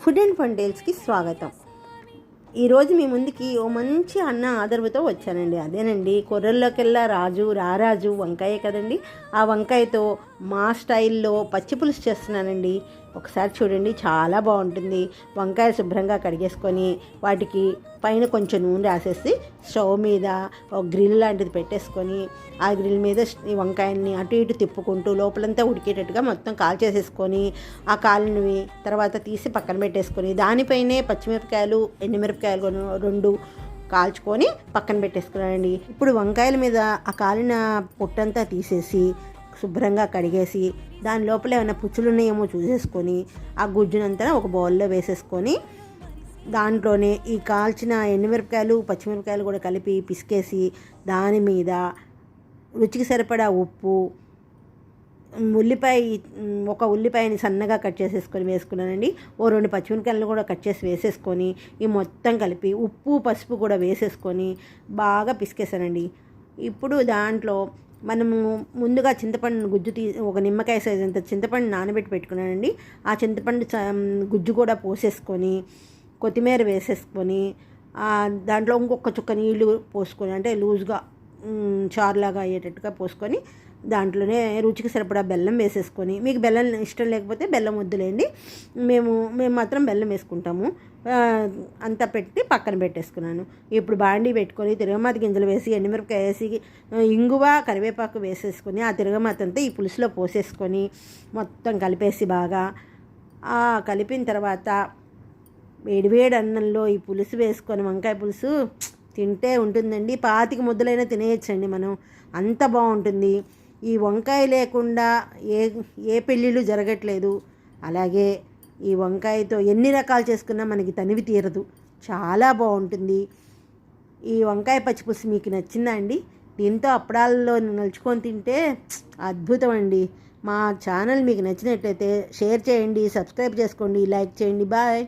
Food and fun టేల్స్కి స్వాగతం. ఈరోజు మీ ముందుకి ఓ మంచి అన్న ఆదర్వుతో వచ్చానండి. అదేనండి, కొర్రల్లోకెల్లా రాజు రారాజు వంకాయ కదండి. ఆ వంకాయతో మా స్టైల్లో పచ్చి పులుసు చేస్తున్నానండి. ఒకసారి చూడండి, చాలా బాగుంటుంది. వంకాయ శుభ్రంగా కడిగేసుకొని వాటికి పైన కొంచెం నూనె రాసేసి స్టవ్ మీద ఒక గ్రిల్ లాంటిది పెట్టేసుకొని ఆ గ్రిల్ మీద ఈ వంకాయల్ని అటు ఇటు తిప్పుకుంటూ లోపలంతా ఉడికేటట్టుగా మొత్తం కాల్చేసేసుకొని ఆ కాలినవి తర్వాత తీసి పక్కన పెట్టేసుకొని దానిపైనే పచ్చిమిరపకాయలు ఎండుమిరపకాయలు రెండు కాల్చుకొని పక్కన పెట్టేసుకున్నానండి. ఇప్పుడు వంకాయల మీద ఆ కాలిన పొట్టంతా తీసేసి శుభ్రంగా కడిగేసి దాని లోపల ఏమైనా పుచ్చులు ఉన్నాయేమో చూసేసుకొని ఆ గుజ్జునంతా ఒక బౌల్లో వేసేసుకొని దాంట్లోనే ఈ కాల్చిన ఎండుమిరపకాయలు పచ్చిమిరపకాయలు కూడా కలిపి పిసికేసి దాని మీద రుచికి సరిపడా ఉప్పు, ఒక ఉల్లిపాయని సన్నగా కట్ చేసేసుకొని వేసుకున్నానండి. ఓ 2 పచ్చిమిరపకాయలను కూడా కట్ చేసి వేసేసుకొని ఈ మొత్తం కలిపి ఉప్పు పసుపు కూడా వేసేసుకొని బాగా పిసికేసానండి. ఇప్పుడు దాంట్లో మనము ముందుగా చింతపండు గుజ్జు ఒక నిమ్మకాయ సైజ్ అంత చింతపండు నానబెట్టి పెట్టుకున్నానండి. ఆ చింతపండు గుజ్జు కూడా పోసేసుకొని కొత్తిమీర వేసేసుకొని దాంట్లో ఇంకొక చుక్క నీళ్ళు పోసుకొని అంటే లూజ్గా చారులాగా అయ్యేటట్టుగా పోసుకొని దాంట్లోనే రుచికి సరిపడా బెల్లం వేసేసుకొని, మీకు బెల్లం ఇష్టం లేకపోతే బెల్లం వద్దులేండి, మేము మాత్రం బెల్లం వేసుకుంటాము. అంతా పెట్టి పక్కన పెట్టేసుకున్నాను. ఇప్పుడు బాండీ పెట్టుకొని తిరగమాత గింజలు వేసి ఎండుమిరపకాయ వేసి ఇంగువ కరివేపాకు వేసేసుకొని ఆ తిరగమాత అంతా ఈ పులుసులో పోసేసుకొని మొత్తం కలిపేసి బాగా కలిపిన తర్వాత వేడివేడి అన్నంలో ఈ పులుసు వేసుకొని వంకాయ పులుసు తింటే ఉంటుందండి. 25 ముద్దలైనా తినేయచ్చండి మనం, అంత బాగుంటుంది. ఈ వంకాయ లేకుండా ఏ పెళ్ళిళ్ళు జరగట్లేదు. అలాగే ఈ వంకాయతో ఎన్ని రకాలు చేసుకున్నా మనకి తనివి తీరదు, చాలా బాగుంటుంది. ఈ వంకాయ పచ్చిపులుసు మీకు నచ్చిందా అండి? దీంతో అప్పడాల్లో నలుచుకొని తింటే అద్భుతం అండి. మా ఛానల్ మీకు నచ్చినట్లయితే షేర్ చేయండి, సబ్స్క్రైబ్ చేసుకోండి, లైక్ చేయండి. బాయ్.